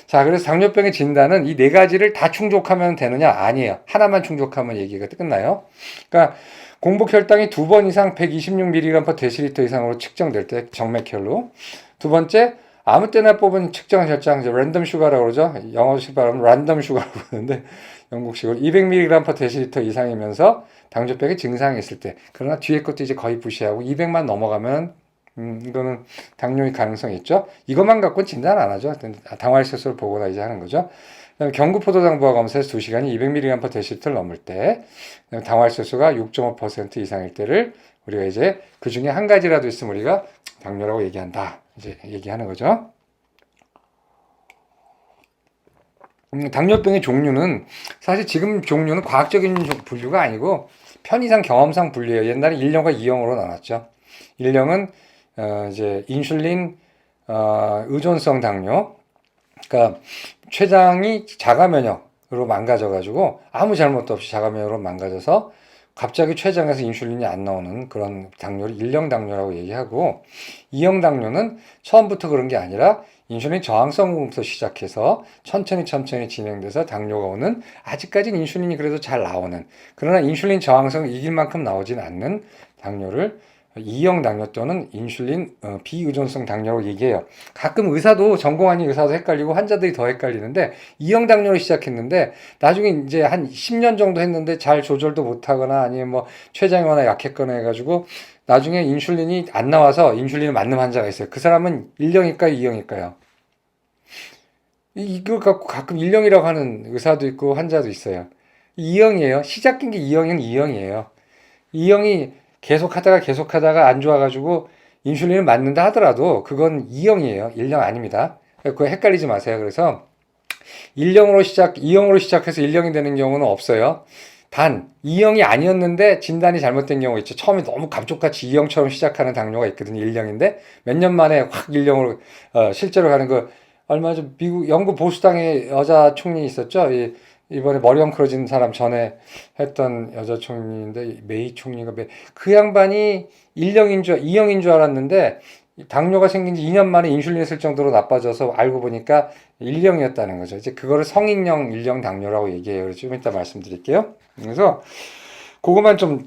자, 그래서 당뇨병의 진단은 이 네 가지를 다 충족하면 되느냐? 아니에요. 하나만 충족하면 얘기가 끝나요. 그러니까 공복 혈당이 2번 이상 126mg/dL 이상으로 측정될 때 정맥혈로. 두 번째, 아무 때나 뽑은 측정 혈당, 랜덤 슈가라고 그러죠. 영어식 발음은 랜덤 슈가라고 그러는데 영국식으로 200mg/dL 이상이면서 당뇨병의 증상이 있을 때. 그러나 뒤에 것도 이제 거의 무시하고 200만 넘어가면 이거는 당뇨의 가능성이 있죠. 이것만 갖고는 진단 안 하죠. 당화혈색소를 보거나 이제 하는 거죠. 그다음에 경구포도당부화 검사에서 2시간이 200mg/dL 넘을 때, 당화혈색소가 6.5% 이상일 때를 우리가 이제 그 중에 한 가지라도 있으면 우리가 당뇨라고 얘기한다. 이제 얘기하는 거죠. 당뇨병의 종류는 사실 지금 종류는 과학적인 분류가 아니고 편의상 경험상 분류예요. 옛날에 1형과 2형으로 나눴죠. 1형은 이제 인슐린 의존성 당뇨, 그러니까 췌장이 자가 면역으로 망가져가지고 아무 잘못도 없이 자가 면역으로 망가져서 갑자기 췌장에서 인슐린이 안 나오는 그런 당뇨를 1형 당뇨라고 얘기하고, 2형 당뇨는 처음부터 그런 게 아니라 인슐린 저항성부터 시작해서 천천히 진행돼서 당뇨가 오는, 아직까지는 인슐린이 그래도 잘 나오는, 그러나 인슐린 저항성 이길 만큼 나오진 않는 당뇨를 2형 당뇨 또는 인슐린 비의존성 당뇨라고 얘기해요. 가끔 의사도, 전공 아닌 의사도 헷갈리고 환자들이 더 헷갈리는데, 2형 당뇨로 시작했는데 나중에 이제 한 10년 정도 했는데 잘 조절도 못하거나 아니면 뭐 췌장이 워낙 약했거나 해가지고 나중에 인슐린이 안 나와서 인슐린을 맞는 환자가 있어요. 그 사람은 1형일까요, 2형일까요? 이걸 갖고 가끔 1형이라고 하는 의사도 있고 환자도 있어요. 2형이에요. 시작된 게 2형은 2형이에요. 2형이 계속하다가 안 좋아가지고 인슐린을 맞는다 하더라도 그건 2형이에요. 1형 아닙니다. 그거 헷갈리지 마세요. 그래서 2형으로 시작해서 1형이 되는 경우는 없어요. 단 2형이 아니었는데 진단이 잘못된 경우 있죠. 처음에 너무 감쪽같이 2형처럼 시작하는 당뇨가 있거든요. 1형인데 몇 년 만에 확 1형으로 실제로 가는 거. 얼마 전 미국 영국 보수당의 여자 총리 있었죠. 이번에 머리 엉클어진 사람 전에 했던 여자 총리인데, 메이 총리가 그 양반이 2형인 줄 알았는데 당뇨가 생긴 지 2년 만에 인슐린을 쓸 정도로 나빠져서 알고 보니까 1형이었다는 거죠. 이제 그거를 성인형 1형 당뇨라고 얘기해요. 그래서 좀 이따 말씀드릴게요. 그래서 그것만 좀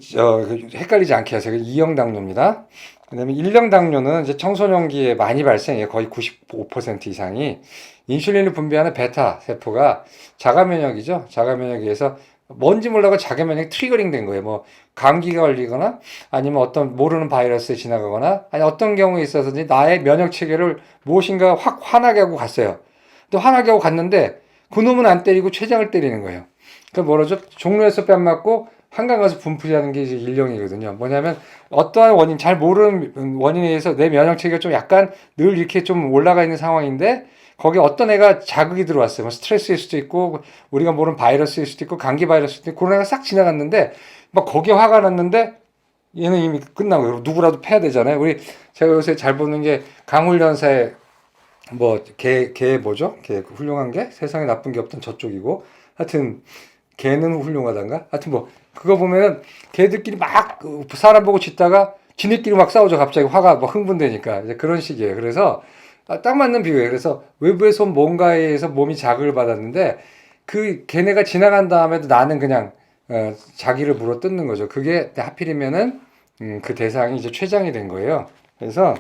헷갈리지 않게 하세요. 2형 당뇨입니다. 그다음에 1형 당뇨는 이제 청소년기에 많이 발생해요. 거의 95% 이상이. 인슐린을 분비하는 베타 세포가 자가 면역이죠. 자가 면역에 의해서 뭔지 몰라도 자가 면역이 트리거링 된 거예요. 뭐 감기가 걸리거나 아니면 어떤 모르는 바이러스에 지나가거나, 아니 어떤 경우에 있어서든지 나의 면역 체계를 무엇인가 확 화나게 하고 갔어요. 또 화나게 하고 갔는데 그놈은 안 때리고 췌장을 때리는 거예요. 그 뭐라죠? 종로에서 뺨 맞고 한강 가서 분풀이하는 게 이제 1형이거든요. 뭐냐면 어떠한 원인, 잘 모르는 원인에 의해서 내 면역 체계가 좀 약간 늘 이렇게 좀 올라가 있는 상황인데 거기에 어떤 애가 자극이 들어왔어요. 뭐 스트레스일 수도 있고 우리가 모르는 바이러스일 수도 있고 감기 바이러스일 수도 있고, 코로나가 싹 지나갔는데 막 거기에 화가 났는데 얘는 이미 끝난 거예요. 누구라도 패야 되잖아요. 제가 요새 잘 보는 게 강훈련사의 개 뭐죠? 개 훌륭한 게 세상에 나쁜 게 없던 저쪽이고, 하여튼 개는 훌륭하단가? 하여튼 그거 보면은 개들끼리 막 사람 보고 짖다가 지네끼리 막 싸우죠. 갑자기 화가 막 흥분되니까. 이제 그런 식이에요. 그래서 딱 맞는 비유예요. 그래서 외부에서 뭔가에 의해서 몸이 자극을 받았는데 그 걔네가 지나간 다음에도 나는 그냥 자기를 물어뜯는 거죠. 그게 하필이면은 그 대상이 이제 췌장이 된 거예요. 그래서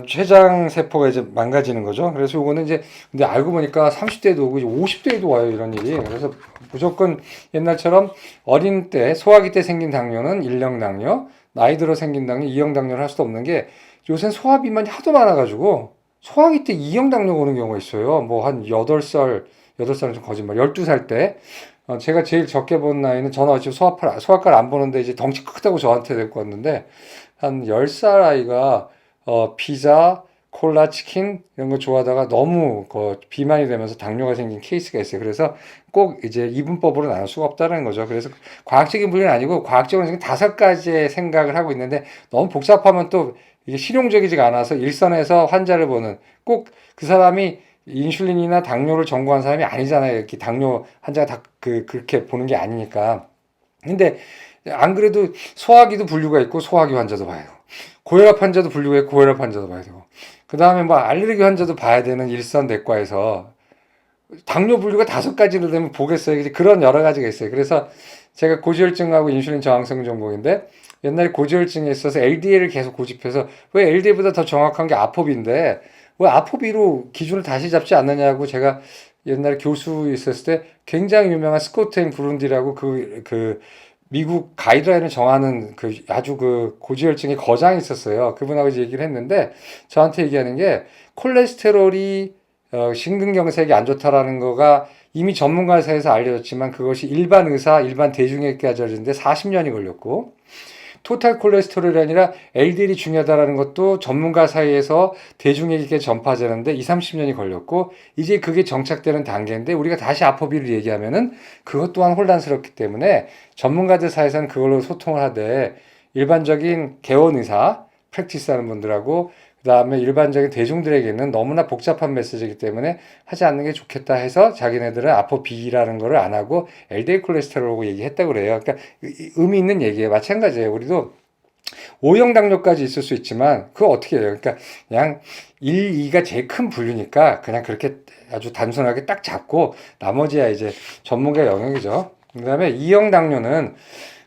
췌장 세포가 이제 망가지는 거죠. 그래서 이거는 이제 근데 알고 보니까 30대에도 오고 이제 50대에도 와요, 이런 일이. 그래서 무조건 옛날처럼 어린 때 소아기 때 생긴 당뇨는 1형 당뇨, 나이 들어 생긴 당뇨 2형 당뇨를 할 수도 없는 게, 요새는 소아 비만이 하도 많아가지고 소아기 때 2형 당뇨가 오는 경우가 있어요. 뭐 한 8살은 좀 거짓말, 12살 때. 제가 제일 적게 본 나이는, 저는 어차피 소아과를 안 보는데 이제 덩치 크다고 저한테 데리고 왔는데, 한 10살 아이가 피자, 콜라, 치킨 이런 거 좋아하다가 너무 비만이 되면서 당뇨가 생긴 케이스가 있어요. 그래서 꼭 이제 이분법으로 나눌 수가 없다는 거죠. 그래서 과학적인 분류는 아니고 과학적으로 지금 5가지의 생각을 하고 있는데, 너무 복잡하면 또 이게 실용적이지가 않아서 일선에서 환자를 보는, 꼭 그 사람이 인슐린이나 당뇨를 전공한 사람이 아니잖아요. 이렇게 당뇨 환자가 다 그렇게 보는 게 아니니까. 근데 안 그래도 소화기도 분류가 있고 소화기 환자도 봐야 되고 고혈압 환자도 분류가 있고 고혈압 환자도 봐야 되고 그 다음에 뭐 알레르기 환자도 봐야 되는 일선 내과에서 당뇨 분류가 5가지로 되면 보겠어요. 그런 여러 가지가 있어요. 그래서 제가 고지혈증하고 인슐린 저항성 전공인데 옛날에 고지혈증에 있어서 LDL을 계속 고집해서 왜 LDL보다 더 정확한 게 아포비인데 왜 아포비로 기준을 다시 잡지 않느냐고 제가 옛날에 교수 있었을 때 굉장히 유명한 스코트 앤 브룬디라고 미국 가이드라인을 정하는 아주 고지혈증의 거장이 있었어요. 그분하고 이제 얘기를 했는데 저한테 얘기하는 게 콜레스테롤이 심근경색이 안 좋다라는 거가 이미 전문가 사이에서 알려졌지만 그것이 일반 의사, 일반 대중에게까지 알려졌는데 40년이 걸렸고 토탈 콜레스테롤이 아니라 LDL이 중요하다라는 것도 전문가 사이에서 대중에게 전파되는데 2, 30년이 걸렸고 이제 그게 정착되는 단계인데 우리가 다시 아포비를 얘기하면은 그것 또한 혼란스럽기 때문에 전문가들 사이에서는 그걸로 소통을 하되 일반적인 개원 의사, 프랙티스 하는 분들하고 그 다음에 일반적인 대중들에게는 너무나 복잡한 메시지이기 때문에 하지 않는 게 좋겠다 해서 자기네들은 아포비라는 거를 안 하고 LDL 콜레스테롤이라고 얘기했다고 그래요. 그러니까 의미 있는 얘기예요. 마찬가지예요. 우리도 O형 당뇨까지 있을 수 있지만 그거 어떻게 해요? 그러니까 그냥 1, 2가 제일 큰 분류니까 그냥 그렇게 아주 단순하게 딱 잡고 나머지야 이제 전문가 영역이죠. 그 다음에 2형 당뇨는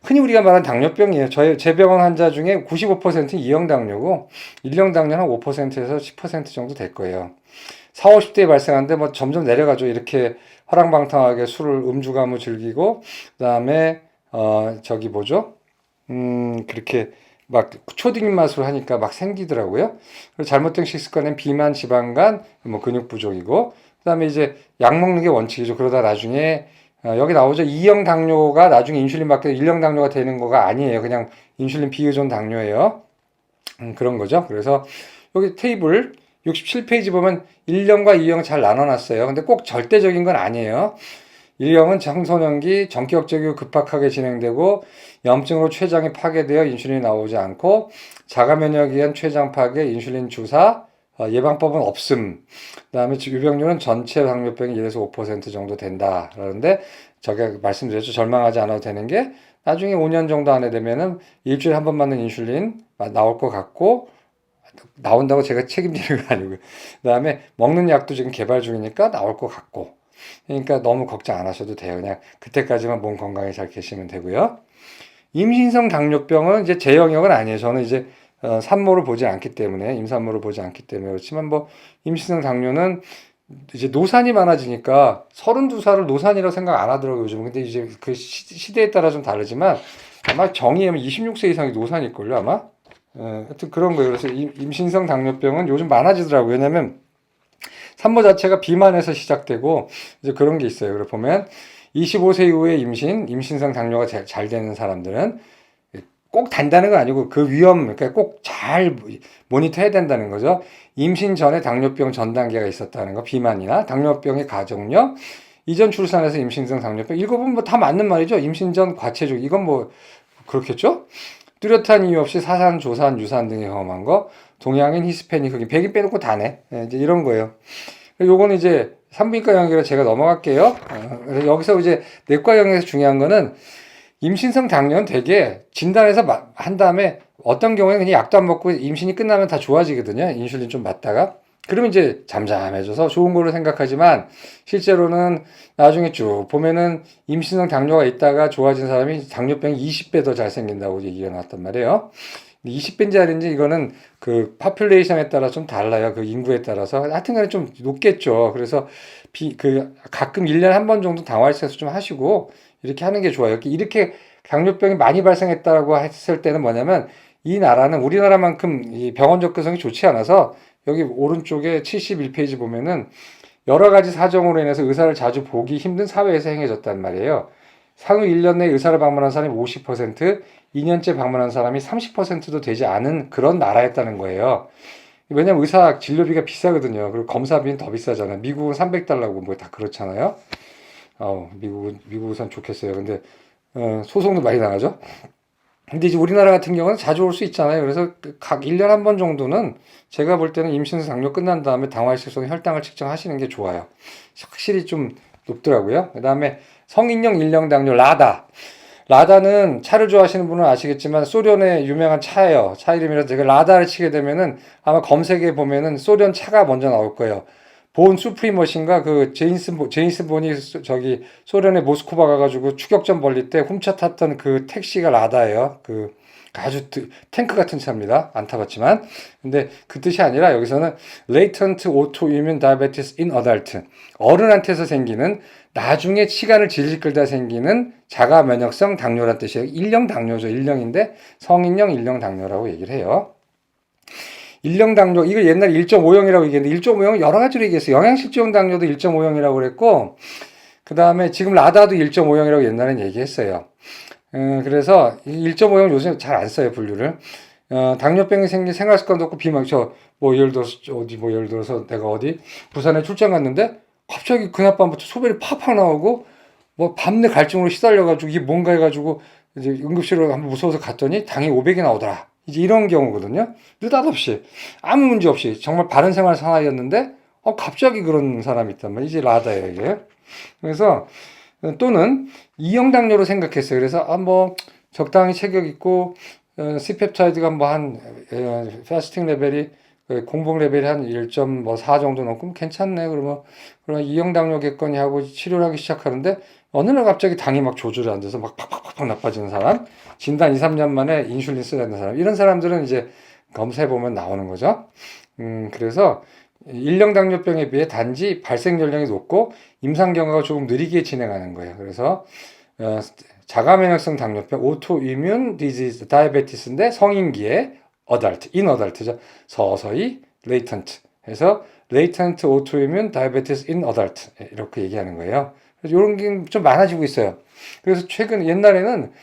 흔히 우리가 말하는 당뇨병이에요. 제 병원 환자 중에 95%는 2형 당뇨고 1형 당뇨는 5%에서 10% 정도 될 거예요. 4, 50대에 발생하는데 뭐 점점 내려가죠. 이렇게 화랑방탕하게 술을 음주감을 즐기고 그다음에 저기 뭐죠? 그렇게 막 초딩 맛으로 하니까 막 생기더라고요. 그리고 잘못된 식습관은 비만, 지방간, 뭐 근육 부족이고 그다음에 이제 약 먹는 게 원칙이죠. 그러다 나중에 여기 나오죠. 2형 당뇨가 나중에 인슐린 받게 1형 당뇨가 되는 거가 아니에요. 그냥 인슐린 비의존 당뇨예요. 그런 거죠. 그래서 여기 테이블 67페이지 보면 1형과 2형 잘 나눠놨어요. 근데 꼭 절대적인 건 아니에요. 1형은 청소년기 전기역적이고 급박하게 진행되고 염증으로 췌장이 파괴되어 인슐린이 나오지 않고 자가 면역에 의한 췌장 파괴, 인슐린 주사, 예방법은 없음. 그다음에 유병률은 전체 당뇨병이 1에서 5% 정도 된다. 그러는데 제가 말씀드렸죠. 절망하지 않아도 되는 게 나중에 5년 정도 안에 되면은 일주일에 한 번 맞는 인슐린 나올 것 같고 나온다고 제가 책임지는 거 아니고요. 그다음에 먹는 약도 지금 개발 중이니까 나올 것 같고. 그러니까 너무 걱정 안 하셔도 돼요. 그냥 그때까지만 몸 건강히 잘 계시면 되고요. 임신성 당뇨병은 이제 제 영역은 아니에요. 저는 이제 산모를 보지 않기 때문에 임산모를 보지 않기 때문에 그렇지만 뭐 임신성 당뇨는 이제 노산이 많아지니까 32살을 노산이라고 생각 안 하더라고요 요즘. 근데 이제 그 시대에 따라 좀 다르지만 아마 정의하면 26세 이상이 노산일걸요 아마. 하여튼 그런 거예요. 그래서 임신성 당뇨병은 요즘 많아지더라고요. 왜냐면 산모 자체가 비만에서 시작되고 이제 그런 게 있어요. 그래 보면 25세 이후에 임신성 당뇨가 잘 되는 사람들은 꼭 단다는 건 아니고 그 위험, 그러니까 꼭 잘 모니터 해야 된다는 거죠. 임신 전에 당뇨병 전 단계가 있었다는 거, 비만이나 당뇨병의 가족력, 이전 출산에서 임신성 당뇨병, 읽어보면 뭐 다 맞는 말이죠. 임신 전 과체중, 이건 뭐 그렇겠죠? 뚜렷한 이유 없이 사산, 조산, 유산 등의 경험한 거, 동양인, 히스패닉, 흑인, 백인 빼놓고 다네. 이제 이런 거예요. 요거는 이제 산부인과 영역이라 제가 넘어갈게요. 그래서 여기서 이제 내과 영역에서 중요한 거는 임신성 당뇨는 되게 진단해서 한 다음에 어떤 경우에는 그냥 약도 안 먹고 임신이 끝나면 다 좋아지거든요. 인슐린 좀 맞다가. 그러면 이제 잠잠해져서 좋은 걸로 생각하지만 실제로는 나중에 쭉 보면은 임신성 당뇨가 있다가 좋아진 사람이 당뇨병이 20배 더 잘 생긴다고 얘기가 나왔단 말이에요. 20배인지 아닌지 이거는 그 파퓰레이션에 따라 좀 달라요. 그 인구에 따라서. 하여튼 간에 좀 높겠죠. 그래서 가끔 1년에 한 번 정도 당화혈색소 좀 하시고 이렇게 하는 게 좋아요. 이렇게 당뇨병이 많이 발생했다고 했을 때는 뭐냐면 이 나라는 우리나라만큼 이 병원 접근성이 좋지 않아서 여기 오른쪽에 71페이지 보면은 여러 가지 사정으로 인해서 의사를 자주 보기 힘든 사회에서 행해졌단 말이에요. 상위 1년 내에 의사를 방문한 사람이 50%, 2년째 방문한 사람이 30%도 되지 않은 그런 나라였다는 거예요. 왜냐면 의사 진료비가 비싸거든요. 그리고 검사비는 더 비싸잖아요. 미국은 300달러고 뭐 다 그렇잖아요. 미국 우선 좋겠어요. 근데 소송도 많이 나가죠. 근데 이제 우리나라 같은 경우는 자주 올 수 있잖아요. 그래서 각 1년 한 번 정도는 제가 볼 때는 임신 당뇨 끝난 다음에 당화혈색소 혈당을 측정하시는 게 좋아요. 확실히 좀 높더라고요. 그 다음에 성인용 일형 당뇨 라다. 라다는 차를 좋아하시는 분은 아시겠지만 소련의 유명한 차예요. 차 이름이라서 제가 라다를 치게 되면은 아마 검색해 보면은 소련 차가 먼저 나올 거예요. 본 수프리머신가 그 제임스 본이 저기 소련의 모스크바 가가지고 추격전 벌릴 때 훔쳐 탔던 그 택시가 라다예요. 그 아주 탱크 같은 차입니다. 안 타봤지만. 근데 그 뜻이 아니라 여기서는 latent autoimmune diabetes in adult. 어른한테서 생기는 나중에 시간을 질질 끌다 생기는 자가 면역성 당뇨란 뜻이에요. 일형 당뇨죠. 일형인데 성인형 일형 당뇨라고 얘기를 해요. 일형 당뇨, 이걸 옛날에 1.5형이라고 얘기했는데 1.5형은 여러 가지로 얘기했어요. 영양실조형 당뇨도 1.5형이라고 그랬고 그 다음에 지금 라다도 1.5형이라고 옛날엔 얘기했어요. 그래서 1.5형 요즘 잘 안 써요, 분류를. 당뇨병이 생긴 생활습관도 없고 비만, 예를 들어서 내가 어디 부산에 출장 갔는데 갑자기 그날 밤부터 소변이 팍팍 나오고 뭐 밤내 갈증으로 시달려가지고 이게 뭔가 해가지고 이제 응급실로 한번 무서워서 갔더니 당이 500이 나오더라. 이제 이런 경우거든요. 느닷없이 아무 문제 없이 정말 바른 생활 사나이였는데 갑자기 그런 사람이 있단 말이에요. 이제 라다예요, 이게. 그래서 또는 이형 당뇨로 생각했어요. 그래서 뭐 적당히 체격 있고 C펩타이드가 뭐 한 파스팅 레벨이 공복 레벨이 한 1.4 정도 넘고 괜찮네. 그러면 이형 당뇨겠거니 하고 치료를 하기 시작하는데 어느 날 갑자기 당이 막 조절이 안 돼서 막 팍팍팍 나빠지는 사람, 진단 2, 3년 만에 인슐린 써야 되는 사람, 이런 사람들은 이제 검사해 보면 나오는 거죠. 그래서 일형 당뇨병에 비해 단지 발생 연령이 높고 임상 경과가 조금 느리게 진행하는 거예요. 그래서 자가 면역성 당뇨병, 오토이뮨 디지즈 다이아베티스인데 성인기에 어덜트, 인 어덜트죠. 서서히 레이턴트 해서 레이턴트 오토이뮨 다이아베티스 인 어덜트 이렇게 얘기하는 거예요. 그래서 이런 게 좀 많아지고 있어요. 그래서 최근 옛날에는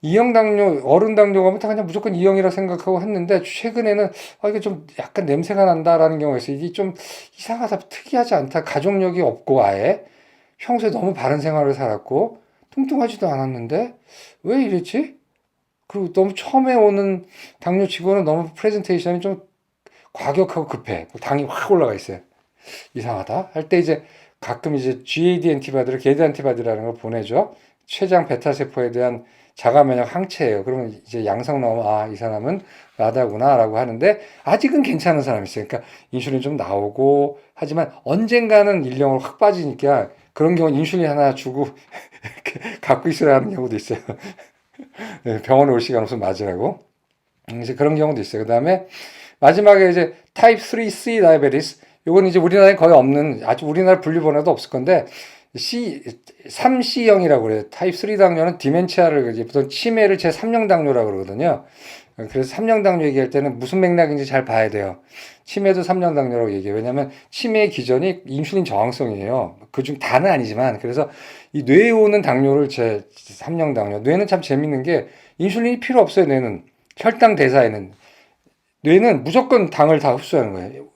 이형 당뇨, 어른 당뇨가 면 다 그냥 무조건 이형이라 생각하고 했는데 최근에는 이게 좀 약간 냄새가 난다라는 경우가 있어요. 이게 좀 이상하다, 특이하지 않다. 가족력이 없고 아예 평소에 너무 바른 생활을 살았고 뚱뚱하지도 않았는데 왜 이랬지? 그리고 너무 처음에 오는 당뇨치고는 너무 프레젠테이션이 좀 과격하고 급해. 당이 확 올라가 있어요. 이상하다 할 때 이제 가끔 이제 GAD 엔티바디를 게드 엔티바디라는 걸 보내죠. 췌장 베타 세포에 대한 자가 면역 항체예요. 그러면 이제 양성 나오면 이 사람은 라다구나라고 하는데 아직은 괜찮은 사람이 있어요. 그러니까 인슐린 좀 나오고 하지만 언젠가는 일령으로 확 빠지니까 그런 경우는 인슐린 하나 주고 갖고 있어야 하는 경우도 있어요. 병원에 올 시간 없으면 맞으라고. 이제 그런 경우도 있어요. 그 다음에 마지막에 이제 타입 3C 다이아베티스. 요건 이제 우리나라에 거의 없는, 아주 우리나라 분류번호도 없을 건데, 3C형이라고 그래요. 타입 3 당뇨는 디멘치아를, 이제 보통 치매를 제3형 당뇨라고 그러거든요. 그래서 3형 당뇨 얘기할 때는 무슨 맥락인지 잘 봐야 돼요. 치매도 3형 당뇨라고 얘기해요. 왜냐하면 치매의 기전이 인슐린 저항성이에요. 그중 다는 아니지만, 그래서 이 뇌에 오는 당뇨를 제3형 당뇨. 뇌는 참 재밌는 게 인슐린이 필요 없어요. 뇌는 혈당 대사에는 뇌는 무조건 당을 다 흡수하는 거예요.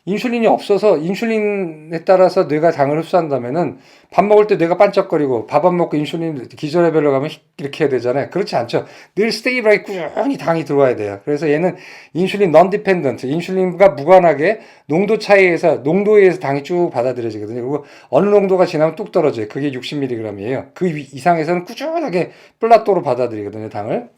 인슐린이 없어서 인슐린에 따라서 뇌가 당을 흡수한다면은 밥 먹을 때 뇌가 반짝거리고 밥 안 먹고 인슐린 기저 레벨로 가면 이렇게 해야 되잖아요. 그렇지 않죠. 늘 스테이블하게 꾸준히 당이 들어와야 돼요. 그래서 얘는 인슐린 non dependent, 인슐린과 무관하게 농도 차이에서 농도에 의해서 당이 쭉 받아들여지거든요. 그리고 어느 농도가 지나면 뚝 떨어져요. 그게 60mg이에요. 그 이상에서는 꾸준하게 플라토로 받아들이거든요, 당을.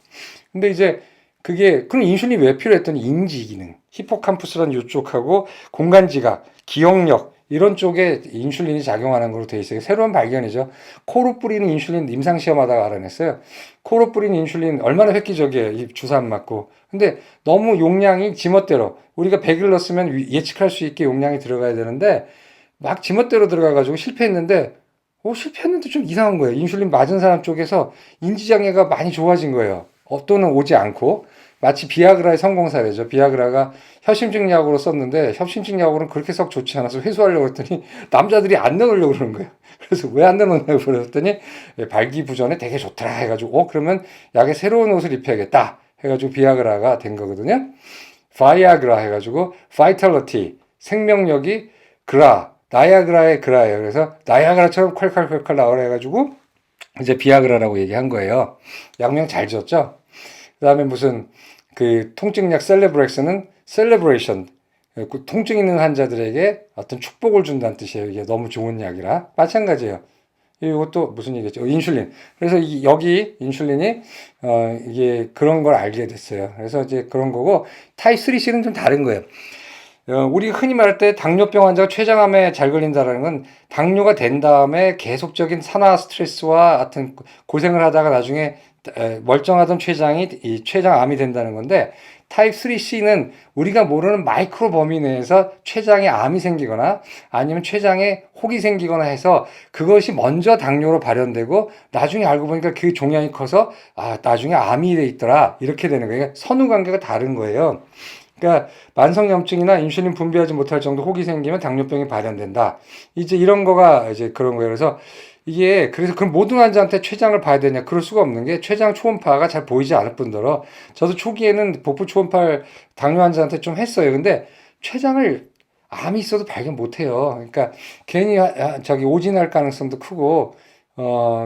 근데 이제 그럼 인슐린이 왜 필요했더니 인지 기능, 히포캄푸스라는 이쪽하고 공간지각, 기억력 이런 쪽에 인슐린이 작용하는 걸로 돼 있어요. 새로운 발견이죠. 코로 뿌리는 인슐린 임상 시험하다가 알아냈어요. 코로 뿌리는 인슐린 얼마나 획기적이에요. 이 주사 안 맞고. 근데 너무 용량이 지멋대로 우리가 100을 넣었으면 예측할 수 있게 용량이 들어가야 되는데 막 지멋대로 들어가가지고 실패했는데 실패했는데 좀 이상한 거예요. 인슐린 맞은 사람 쪽에서 인지장애가 많이 좋아진 거예요. 또는 오지 않고 마치 비아그라의 성공 사례죠. 비아그라가 협심증 약으로 썼는데 협심증 약으로는 그렇게 썩 좋지 않아서 회수하려고 했더니 남자들이 안 넣으려고 그러는 거예요. 그래서 왜 안 넣느냐고 그랬더니 발기부전에 되게 좋더라 해가지고 그러면 약에 새로운 옷을 입혀야겠다 해가지고 비아그라가 된 거거든요. 바이아그라 해가지고 바이탈리티 생명력이 나야그라의 그라예요. 그래서 나야그라처럼 콸콸콸콸 나오라 해가지고 이제 비아그라라고 얘기한 거예요. 약명 잘 지었죠? 그다음에 무슨 그 통증약 셀레브렉스는 셀레브레이션. 그 통증 있는 환자들에게 어떤 축복을 준다는 뜻이에요. 이게 너무 좋은 약이라. 마찬가지예요. 이것도 무슨 얘기죠? 인슐린. 그래서 여기 인슐린이 이게 그런 걸 알게 됐어요. 그래서 이제 그런 거고 타입 3C는 좀 다른 거예요. 우리 흔히 말할 때 당뇨병 환자가 췌장암에 잘 걸린다라는 건 당뇨가 된 다음에 계속적인 산화 스트레스와 같은 고생을 하다가 나중에 멀쩡하던 췌장이 이 췌장암이 된다는 건데 타입 3C는 우리가 모르는 마이크로 범위 내에서 췌장에 암이 생기거나 아니면 췌장에 혹이 생기거나 해서 그것이 먼저 당뇨로 발현되고 나중에 알고 보니까 그 종양이 커서 나중에 암이 돼 있더라 이렇게 되는 거예요. 선후관계가 다른 거예요. 그러니까 만성염증이나 인슐린 분비하지 못할 정도 혹이 생기면 당뇨병이 발현된다. 이제 이런 거가 이제 그런 거예요. 그래서 이게 그래서 그럼 모든 환자한테 췌장을 봐야 되냐? 그럴 수가 없는 게 췌장 초음파가 잘 보이지 않을 뿐더러 저도 초기에는 복부 초음파를 당뇨 환자한테 좀 했어요. 근데 췌장을 암이 있어도 발견 못 해요. 그러니까 괜히 저기 오진할 가능성도 크고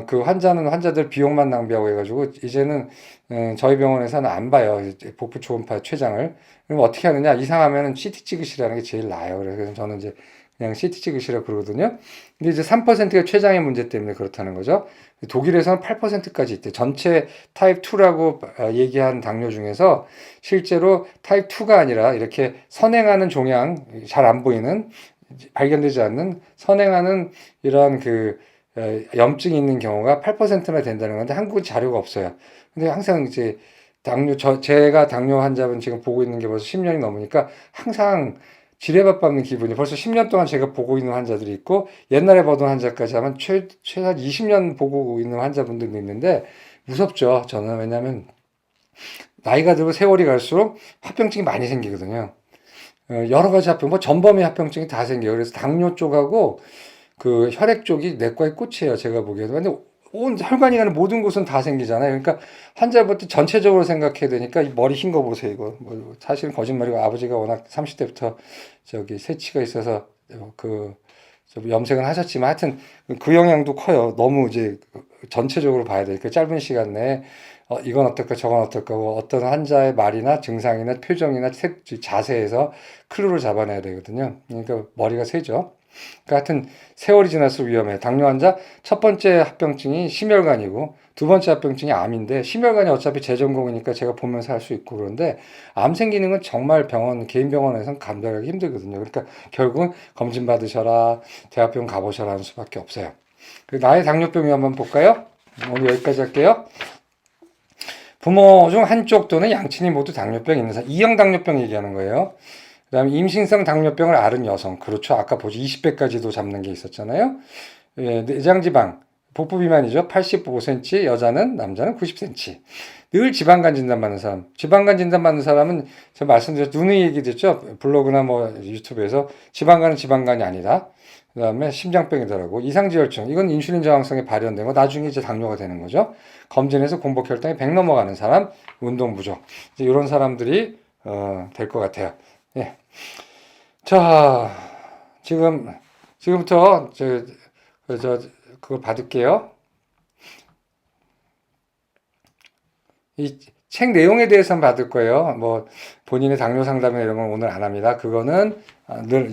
그 환자들 비용만 낭비하고 해가지고 이제는 저희 병원에서는 안 봐요. 복부 초음파 췌장을. 그럼 어떻게 하느냐? 이상하면은 CT 찍으시라는 게 제일 나아요. 그래서 저는 이제 그냥 CT 찍으시라고 그러거든요. 근데 이제 3%가 췌장의 문제 때문에 그렇다는 거죠. 독일에서는 8%까지 있대. 전체 타입 2라고 얘기한 당뇨 중에서 실제로 타입 2가 아니라 이렇게 선행하는 종양, 잘 안 보이는, 발견되지 않는 선행하는 이러한 그 염증이 있는 경우가 8%나 된다는 건데 한국은 자료가 없어요. 근데 항상 이제 제가 당뇨 환자분 지금 보고 있는 게 벌써 10년이 넘으니까 항상 지뢰밭 밟는 기분이 벌써 10년 동안 제가 보고 있는 환자들이 있고 옛날에 보던 환자까지 하면 최소 20년 보고 있는 환자분들도 있는데 무섭죠. 저는 왜냐하면 나이가 들고 세월이 갈수록 합병증이 많이 생기거든요. 여러 가지 합병, 뭐 전범위 합병증이 다 생겨요. 그래서 당뇨 쪽하고 그 혈액 쪽이 내과의 꽃이에요. 제가 보기에도. 근데 온 혈관이 가는 모든 곳은 다 생기잖아요. 그러니까 환자부터 전체적으로 생각해야 되니까 이 머리 흰 거 보세요. 이거 뭐 사실은 거짓말이고 아버지가 워낙 30대부터 저기 세치가 있어서 좀 염색은 하셨지만 하여튼 그 영향도 커요. 너무 이제 전체적으로 봐야 되니까 짧은 시간 내에 이건 어떨까 저건 어떨까 어떤 환자의 말이나 증상이나 표정이나 자세에서 클루를 잡아내야 되거든요. 그러니까 머리가 새죠. 그 하여튼 세월이 지날수록 위험해. 당뇨 환자 첫 번째 합병증이 심혈관이고 두 번째 합병증이 암인데 심혈관이 어차피 제 전공이니까 제가 보면서 할 수 있고 그런데 암 생기는 건 정말 개인 병원에서는 감당하기 힘들거든요. 그러니까 결국은 검진 받으셔라, 대학병원 가보셔라 하는 수밖에 없어요. 나의 당뇨병이 한번 볼까요? 오늘 여기까지 할게요. 부모 중 한쪽 또는 양친이 모두 당뇨병이 있는 사람, 2형 당뇨병 얘기하는 거예요. 그 다음에 임신성 당뇨병을 앓은 여성. 그렇죠. 아까 보지 20배까지도 잡는 게 있었잖아요. 예, 내장지방, 복부 비만이죠. 85cm, 남자는 90cm. 늘 지방간 진단 받는 사람. 지방간 진단 받는 사람은 제가 말씀드렸죠. 누누이 얘기됐죠. 블로그나 뭐 유튜브에서 지방간은 지방간이 아니다. 그 다음에 심장병이더라고. 이상지혈증. 이건 인슐린 저항성에 발현된 거. 나중에 이제 당뇨가 되는 거죠. 검진에서 공복혈당이 100 넘어가는 사람, 운동 부족. 이제 이런 사람들이 될 것 같아요. 예. 자, 지금부터 그거 받을게요. 이 책 내용에 대해서는 받을 거예요. 뭐 본인의 당뇨 상담이나 이런 건 오늘 안 합니다. 그거는 늘